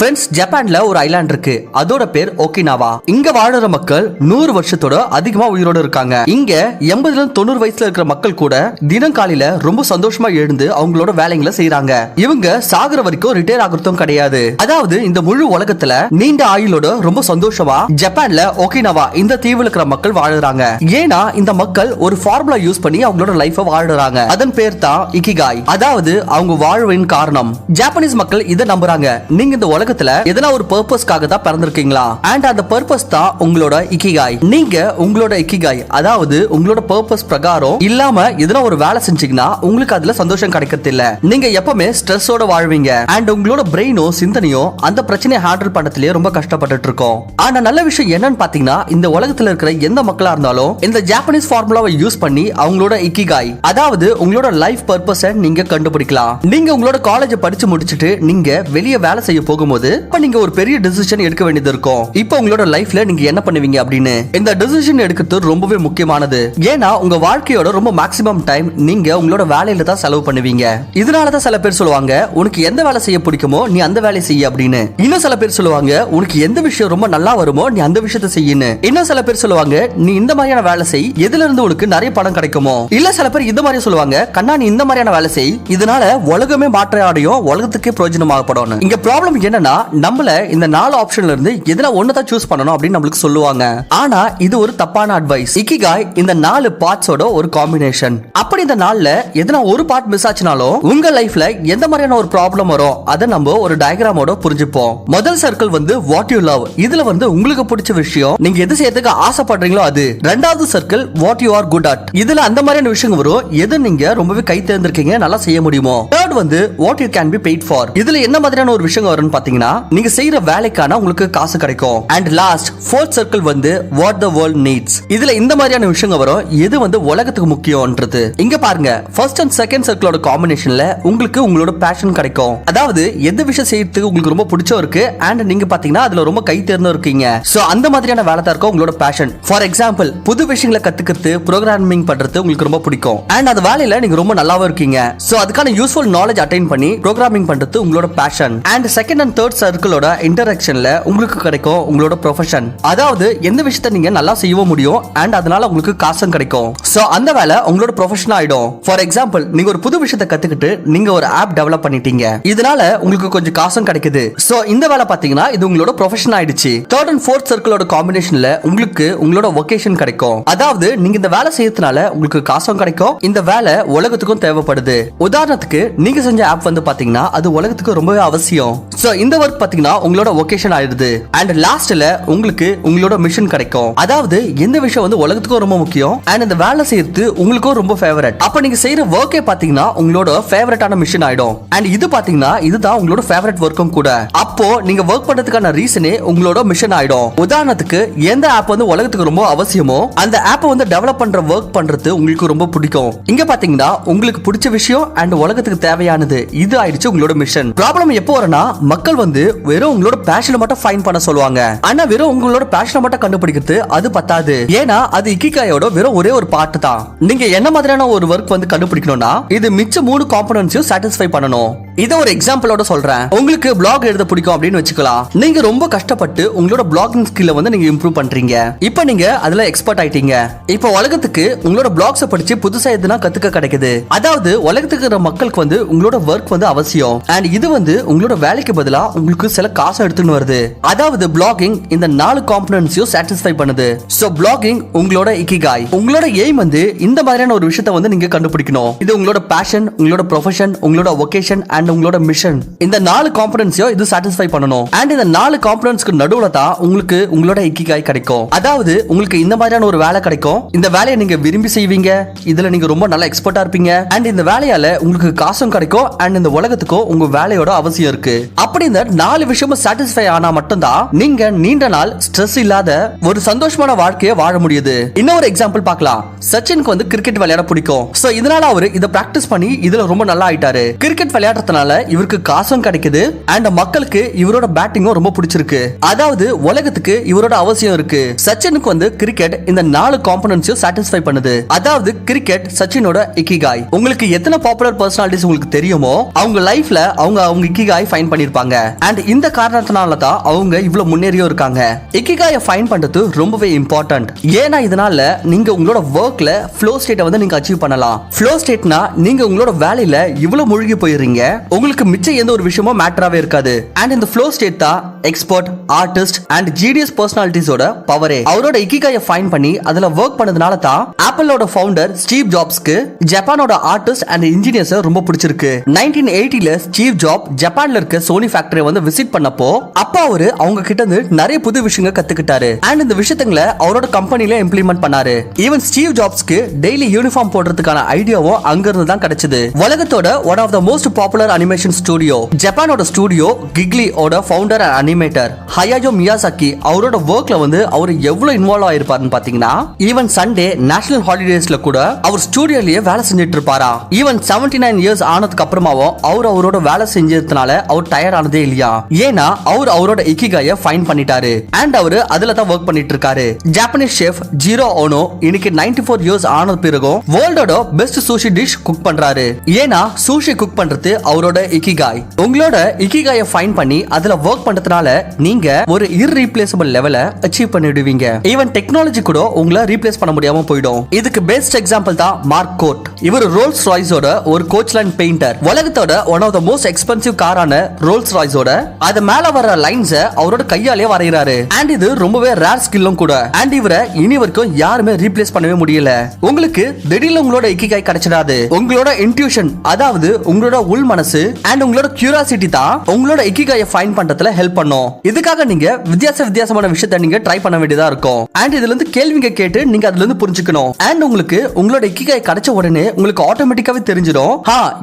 Friends, ஜப்பான்ல ஒரு island இருக்கு. அதோட பேர் ஒகினாவா. இங்க வாழுற மக்கள் 100 வருஷத்தோட அதிகமா உயிரோட இருக்காங்க. இங்க 80-90 வயசுல இருக்கிற மக்கள் கூட தினம் காலையில ரொம்ப சந்தோஷமா எழுந்து அவங்களோட வேலைகளை செய்யறாங்க. இவங்க சாகுற வரைக்கும் ரிட்டையர் ஆகுறதும் கிடையாது. அதாவது இந்த முழு உலகத்துல நீண்ட ஆயுளோட ரொம்ப சந்தோஷமா ஜப்பான்ல ஒகினாவா இந்த தீவுல இருக்கிற மக்கள் வாழுறாங்க. ஏன்னா இந்த மக்கள் ஒரு ஃபார்முலா யூஸ் பண்ணி அவங்களோட லைஃப வாழ்றாங்க. அதன் பேர் தான் இக்கிகாய். அதாவது அவங்க வாழ்வின் காரணம். ஜப்பானீஸ் மக்கள் இதை நம்புறாங்க. நீங்க இந்த உலகத்துல எதனா ஒரு பர்பஸ்க்காக தான் பிறந்திருக்கீங்களா, அண்ட் அந்த பர்பஸ் தான் உங்களோட இக்கிகாய். நீங்க உங்களோட இக்கிகாய், அதாவது உங்களோட பர்பஸ் பிரகாரம் இல்லாம எதனா ஒரு வேலை செஞ்சீங்கன்னா உங்களுக்கு அதுல சந்தோஷம் கிடைக்கிறது இல்ல. நீங்க எப்பவுமே ஸ்ட்ரெஸ்ஸோட வாழ்வீங்க. அண்ட் உங்களோட பிரெயினோ சிந்தனையோ அந்த பிரச்சனையை ஹேண்டில் பண்ணதுலயே ரொம்ப கஷ்டப்பட்டு இருக்கோம். ஆனா நல்ல விஷயம் என்னன்னு பாத்தீங்கன்னா, இந்த உலகத்துல இருக்கிற எந்த மக்களா இருந்தாலும் இந்த ஜப்பானீஸ் ஃபார்முலாவை யூஸ் பண்ணி அவங்களோட இக்கிகாய், அதாவது உங்களோட லைஃப் பர்பஸை நீங்க கண்டுபிடிக்கலாம். நீங்க உங்களோட காலேஜ் படிச்சு முடிச்சிட்டு நீங்க வெளியே வேலை செய்ய போகும்போது இப்ப நீங்க ஒரு பெரிய டிசிஷன் எடுக்க வேண்டியது இருக்கும். இப்போ உங்களோட லைஃப்ல நீங்க என்ன பண்ணுவீங்க அப்படின்னு. இந்த டிசிஷன் எடுக்கிறது ரொம்பவே முக்கியமானது. ஏன்னா உங்க வாழ்க்கையோட ரொம்ப மேக்ஸிமம் டைம் நீங்க உங்களோட வேலையில தான் செலவு பண்ணுவீங்க. இதனாலதான் சில பேர் சொல்லுவாங்க, உனக்கு எந்த வேலை செய்ய பிடிக்குமோ நீ அந்த வேலையை செய்ய அப்படின்னு. இன்னும் சில பேர் சொல்லுவாங்க, உனக்கு எந்த விஷயம் ரொம்ப நல்லா வருமோ நீ அந்த விஷயத்தை செய்யன்னு. இன்னும் சில பேர் சொல்லுவாங்க, நீ இந்த மாதிரியான வேலை செய், எதுல இருந்து உனக்கு நிறைய பணம் கிடைக்குமோ. இல்ல சில பேர் இந்த மாதிரி சொல்லுவாங்க, கண்ணா நீ இந்த மாதிரியான வேலை செய், இதனால உலகமே மாற்ற அடையும், உலகத்துக்கே பிரயோஜனமாகப்படும். இங்க ப்ராப்ளம் என்னன்னா, நம்மள இந்த 4 ஆப்ஷன்ல இருந்து எதுனா ஒன்னதான் சூஸ் பண்ணணும் அப்படின்னு நம்மளுக்கு சொல்லுவாங்க. ஆனா இது ஒரு தப்பான அட்வைஸ். இக்கிகாய் இந்த 4 பார்ட்ஸோட ஒரு காம்பினேஷன். அப்படி இந்த 4ல எதனா ஒரு பார்ட் மிஸ் ஆச்சுனாலும் உங்க லைஃப்ல எந்த மாதிரியான ஒரு ப்ராப்ளம் வரும் அதை நம்ம ஒரு டயக்ராமோட புரிஞ்சுப்போம். முதல் சர்க்கிள் வந்து வாட் யூ லவ். இதுல வந்து உங்களுக்கு பிடிச்ச விஷயம், நீங்க எது செய்யறதுக்கு ஆசைப்படுறீங்களோ அது. ரெண்டாவது circle what you are good at. இதுல அந்த மாதிரியான விஷயம் வரும், எது நீங்க ரொம்பவே கை தேர்ந்திருக்கீங்க, நல்லா செய்ய முடியுமோ. தேர்ட் வந்து what you can be paid for. இதுல என்ன மாதிரியான ஒரு விஷயம் வரும்னு பாத்தீங்கன்னா, நீங்க செய்யற வேலைக்கான உங்களுக்கு காசு கிடைக்கும். அண்ட் லாஸ்ட் ஃபோர்த் சர்க்கிள் வந்து வாட் தி வேர்ல்ட் நீட்ஸ். இதுல இந்த மாதிரியான விஷயம் வரும், எது வந்து உலகத்துக்கு முக்கியம்ன்றது. இங்க பாருங்க, ஃபர்ஸ்ட் அண்ட் செகண்ட் சர்க்கிளோட காம்பினேஷன்ல உங்களுக்கு உங்களோட பேஷன் கிடைக்கும். அதாவது எந்த விஷயம் செய்யறதுக்கு உங்களுக்கு ரொம்ப பிடிச்சோ இருக்கு அண்ட் நீங்க பாத்தீங்கன்னா அதுல ரொம்ப கை தேர்ந்தும் இருக்கீங்க. சோ அந்த மாதிரியான வேலை தான் இருக்கும் உங்களோட பேஷன். ஃபார் எக்ஸாம்பிள், புது விஷயங்களை கத்துக்கிறது, ப்ரோகிராமிங் பண்றது உங்களுக்கு ரொம்ப பிடிக்கும் அண்ட் அந்த வேலையில நீங்க ரொம்ப நல்லாவும் இருக்கீங்க. சோ அதுக்கான யூஸ்ஃபுல் நாலேஜ் அட்டைன் பண்ணி ப்ரோகிராமிங் பண்றது உங்களோட passion. And second and third சர்க்கிளோட இன்டராக்ஷன்ல உங்களுக்கு கிடைக்கும் உங்களோட ப்ரொஃபஷன். அதாவது எந்த விஷயத்தை நீங்க நல்லா செய்யவும் முடியும் அண்ட் அதனால உங்களுக்கு காசும் கிடைக்கும். சோ அந்த வேலை உங்களோட ப்ரொஃபஷன் ஆயிடும். ஃபார் எக்ஸாம்பிள், நீங்க ஒரு புது விஷயத்தை கத்துக்கிட்டு நீங்க ஒரு ஆப் டெவலப் பண்ணிட்டீங்க, இதனால உங்களுக்கு கொஞ்சம் காசும் கிடைக்குது. சோ இந்த வேலை பாத்தீங்கன்னா இது உங்களோட ப்ரொஃபஷன் ஆயிடுச்சு. தேர்ட் அண்ட் ஃபோர்த் சர்க்கிளோட காம்பினேஷன்ல உங்களுக்கு உங்களோட வொகேஷன் கிடைக்கும். அதாவது நீங்க இந்த வேலை செய்யறதுனால உங்களுக்கு காசும் கிடைக்கும், இந்த வேலை உலகத்துக்கும் தேவைப்படுது. உதாரணத்துக்கு நீங்க செஞ்ச ஆப் வந்து பாத்தீங்கன்னா அது உலகத்துக்கு ரொம்பவே அவசியம். சோ இந்த ஒர்க் பாத்தீங்கன்னா உங்களோட வொகேஷன் ஆயிடுது. அண்ட் லாஸ்ட்ல உங்களுக்கு உங்களோட மிஷன் கிடைக்கும். அதாவது எந்த விஷயம் வந்து உலகத்துக்கும் ரொம்ப முக்கியம் அண்ட் இந்த வேலை செய்யறது உங்களுக்கும் ரொம்ப ஃபேவரட். அப்ப நீங்க செய்யற ஒர்க்கே பாத்தீங்கன்னா உங்களோட ஃபேவரட்டான மிஷன் ஆயிடும். அண்ட் இது பாத்தீங்கன்னா இதுதான் உங்களோட ஃபேவரட் ஒர்க்கும் கூட. அப்போ நீங்க ஒர்க் பண்றதுக்கான ரீசனே உங்களோட மிஷன் ஆயிடும். உதாரணத்துக்கு எந்த ஆப் வந்து உலகத்துக்கு ரொம்ப அவசியமோ அந்த ஆப்பை வந்து டெவலப் பண்ற ஒர்க் பண்றது உங்களுக்கு ரொம்ப பிடிக்கும். இங்க பாத்தீங்கன்னா உங்களுக்கு பிடிச்ச விஷயம் அண்ட் உலகத்துக்கு தேவையானது, இது ஆயிடுச்சு உங்களோட மிஷன். ப்ராப்ளம் எப்போ வரனா, மக்கள் வந்து வெறும் உங்களோட பேஷனை மட்டும் ஃபைண்ட் பண்ண சொல்லுவாங்க. ஆனா வெறும் உங்களோட பேஷனை மட்டும் கண்டுபிடிக்கிறது அது பத்தாது. ஏன்னா அது இக்கிகாயோட வெறும் ஒரே ஒரு பார்ட் தான். நீங்க என்ன மாதிரியான ஒரு ஒர்க் வந்து கண்டுபிடிக்கணும்னா இது மிச்ச 3 காம்போனன்ட்ஸையும் சாட்டிஸ்ஃபை பண்ணணும். இத ஒரு எக்ஸாம்பிளோட சொல்றேன். உங்களுக்கு பிளாக் எழுத பிடிக்கும் அப்படின்னு வச்சுக்கலாம். நீங்க ரொம்ப கஷ்டப்பட்டு உங்களோட பிளாகிங் ஸ்கில்ல வந்து நீங்க இம்ப்ரூவ் பண்றீங்க. இப்போ நீங்க அதுல எக்ஸ்பர்ட் ஆயிட்டீங்க. இப்போ உலகத்துக்கு உங்களோட பிளாக்ஸை படிச்சு புதுசா எதுனா கத்துக்க கிடைக்குது. அதாவது உலகத்துக்கு இருக்கிற மக்களுக்கு வந்து உங்களோட ஒர்க் வந்து அவசியம் அண்ட் இது வந்து உங்களோட வேலைக்கு பதிலா உங்களுக்கு சில காசு எடுத்துன்னு வருது. அதாவது பிளாகிங் இந்த 4 காம்போனன்ட்ஸையும் சாட்டிஸ்ஃபை பண்ணுது. சோ பிளாகிங் உங்களோட இக்கிகாய். உங்களோட எய்ம் வந்து இந்த மாதிரியான ஒரு விஷயத்தை வந்து நீங்க கண்டுபிடிக்கணும். இது உங்களோட பேஷன், உங்களோட ப்ரொஃபஷன், உங்களோட வொகேஷன் அண்ட் உங்களோட மிஷன். இந்த 4 காம்போனன்ட்ஸையும் இது சாட்டிஸ்ஃபை பண்ணணும். அண்ட் இந்த 4 காம்போனன்ட்ஸ்க்கு நடுவுல தான் உங்களுக்கு உங்களோட இக்கிகாய் கிடைக்கும். அதாவது உங்களுக்கு இந்த மாதிரியான ஒரு வேலை கிடைக்கும். இந்த வேலையை நீங்க விரும்பி செய்வீங்க, இதுல நீங்க ரொம்ப நல்ல எக்ஸ்பர்ட்டா இருப்பீங்க அண்ட் இந்த வேலையால உங்களுக்கு காசும் கிடைக்கும் அண்ட் இந்த உலகத்துக்கும் உங்க வேலையோட அவசியம் இருக்கு. அப்படி இந்த 4 விஷயமும் சாட்டிஸ்ஃபை ஆனா மட்டும்தான் நீங்க நீண்ட நாள் ஸ்ட்ரெஸ் இல்லாத ஒரு சந்தோஷமான வாழ்க்கையை வாழ முடியுது. இன்னொரு எக்ஸாம்பிள் பார்க்கலாம். சச்சினுக்கு வந்து கிரிக்கெட் விளையாட பிடிக்கும். சோ இதனால அவரு இத பிராக்டிஸ் பண்ணி இதுல ரொம்ப நல்லா ஆயிட்டாரு. கிரிக்கெட் விளையாடுறதுனால பண்றதுனால இவருக்கு காசும் கிடைக்குது அண்ட் மக்களுக்கு இவரோட பேட்டிங்கும் ரொம்ப பிடிச்சிருக்கு. அதாவது உலகத்துக்கு இவரோட அவசியம் இருக்கு. சச்சினுக்கு வந்து கிரிக்கெட் இந்த 4 காம்பனன்ட்ஸையும் சாட்டிஸ்ஃபை பண்ணுது. அதாவது கிரிக்கெட் சச்சினோட இக்கிகாய். உங்களுக்கு எத்தனை பாப்புலர் பர்சனாலிட்டிஸ் உங்களுக்கு தெரியுமோ அவங்க லைஃப்ல அவங்க இக்கிகாய் ஃபைண்ட் பண்ணிருப்பாங்க. அண்ட் இந்த காரணத்தினால தான் அவங்க இவ்வளவு முன்னேறியும் இருக்காங்க. இக்கிகாயை ஃபைண்ட் பண்றது ரொம்பவே இம்பார்ட்டன்ட். ஏன்னா இதனால நீங்க உங்களோட ஒர்க்ல ஃப்ளோ ஸ்டேட்டை வந்து நீங்க அச்சீவ் பண்ணலாம். ஃப்ளோ ஸ்டேட்னா நீங்க உங்களோட வேலையில இவ்வளவு மூழ்கி போயிடுறீங்க, உங்களுக்கு மிச்சம் எந்த ஒரு விஷயமும் மேட்டராவே இருக்காது. அண்ட் இந்த ஃப்ளோ ஸ்டேட் தான் எக்ஸ்பர்ட், ஆர்டிஸ்ட் அண்ட் ஜீனியஸ் பர்சனாலிட்டிஸோட பவரே. அவரோட இக்கிகாயை ஃபைண்ட் பண்ணி அதுல ஒர்க் பண்ணதுனால தான் ஆப்பிளோட ஃபவுண்டர் ஸ்டீவ் ஜாப்ஸ்க்கு ஜப்பானோட ஆர்டிஸ்ட் அண்ட் இன்ஜினியர்ஸ் ரொம்ப பிடிச்சிருக்கு. 1980ல ஸ்டீவ் ஜாப் ஜப்பான்ல இருக்க சோனி ஃபேக்டரியை வந்து விசிட் பண்ணப்போ அப்பா அவரு அவங்க கிட்ட இருந்து நிறைய புது விஷயங்கள் கத்துக்கிட்டாரு. அண்ட் இந்த விஷயங்களை அவரோட கம்பெனில இம்ப்ளிமெண்ட் பண்ணாரு. ஈவன் ஸ்டீவ் ஜாப்ஸ்க்கு டெய்லி யூனிஃபார்ம் போடுறதுக்கான ஐடியாவும் அங்க இருந்து தான் கிடைச்சது. உலகத்தோட one of the most popular animation studio ஜப்பானோட ஸ்டுடியோ கிக்லி ஓட founder and animator Hayao Miyazaki அவரோட ஒர்க்ல வந்து அவர் எவ்வளவு இன்வால்வ் ஆயிருப்பாருன்னு பாத்தீங்கன்னா ஈவன் சண்டே நேஷனல் ஹாலிடேஸ்ல கூட அவர் ஸ்டுடியோலயே வேலை செஞ்சுட்டு இருப்பாரா. ஈவன் 79 இயர்ஸ் ஆனதுக்கு அப்புறமாவும் அவரோட வேலை செஞ்சதுனால அவர் டயர்ட் ஆனதே இல்லையா. ஏன்னா அவரோட இக்கிகாயை ஃபைண்ட் பண்ணிட்டாரு அண்ட் அவரு அதுல தான் ஒர்க் பண்ணிட்டு இருக்காரு. ஜப்பானீஸ் ஷெஃப் ஜீரோ ஓனோ இன்னைக்கு 94 இயர்ஸ் ஆனது பிறகும் வேர்ல்டோட பெஸ்ட் சூஷி டிஷ் குக் பண்றாரு. ஏன்னா சூஷி குக் பண்றது அவரோட இக்கிகாய். உங்களோட இக்கிகாயை ஃபைண்ட் பண்ணி அதுல ஒர்க் பண்றதுனால நீங்க ஒரு இர்ரீப்ளேசபிள் லெவலை அச்சீவ் பண்ணிடுவீங்க. ஈவன் டெக்னாலஜி கூட உங்களை ரீப்ளேஸ் பண்ண முடியாம போயிடும். இதுக்கு பெஸ்ட் எக்ஸாம்பிள் தான் மார்க் கோர்ட். இவர் ரோல்ஸ் ராய்ஸோட ஒரு கோச்லேண்ட் பெயிண்டர். உலகத்தோட one of the most expensive காரான ரோல்ஸ் ராய்ஸோட அது மேல வர லைன்ஸ் அவரோட கையாலே வரைகிறாரு. அண்ட் இது ரொம்பவே ரேர் ஸ்கில்லும் கூட. அண்ட் இவரை இனி வரைக்கும் யாருமே ரீப்ளேஸ் பண்ணவே முடியல. உங்களுக்கு திடீர்னு உங்களோட இக்கிகாய் கிடைச்சிடாது. உங்களோட இன்ட்யூஷன் அதாவது உங்களோட உள் மனசு அண்ட் உங்களோட கியூரியாசிட்டி தான் உங்களோட இக்கிகாயை ஃபைண்ட் பண்றதுல ஹெல்ப் பண்ணும். இதுக்காக நீங்க வித்தியாசமான விஷயத்தை நீங்க ட்ரை பண்ண வேண்டியதா இருக்கும். அண்ட் இதுல இருந்து கேள்விங்க கேட்டு நீங்க அதுல இருந்து புரிஞ்சுக்கணும். அண்ட் உங்களுக்கு உங்களோட இக்கிகாய் கிடைச்ச உடனே உங்களுக்கு ஆட்டோமேட்டிக்காவே தெரிஞ்சிடும்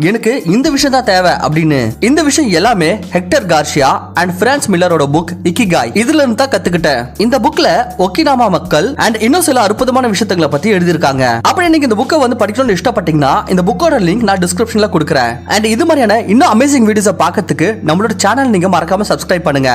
எனக்கு இந்த விஷயம் தான் தேவை அப்படின்னு. இந்த விஷயம் எல்லாமே ஹெக்டர் கார்சியா அண்ட் பிரான்ஸ் மில்லரோட புக் இக்கிகாய் இதுல இருந்து தான் கத்துக்கிட்டேன். இந்த புக்ல ஒக்கினாமா மக்கள் அண்ட் இன்னும் சில அற்புதமான விஷயங்களை பத்தி எழுதியிருக்காங்க. அப்படி நீங்க இந்த புக்கை வந்து படிக்கணும்னு இஷ்டப்பட்டீங்கன்னா இந்த புக்கோட லிங்க் நான் டிஸ்கிரிப்ஷன்ல கொடுக்குறேன். அண்ட் இது மாதிரியான இன்னும் அமேசிங் வீடியோஸை பார்க்கறதுக்கு நம்மளோட சேனல் நீங்க மறக்காம சப்ஸ்கிரைப் பண்ணுங்க.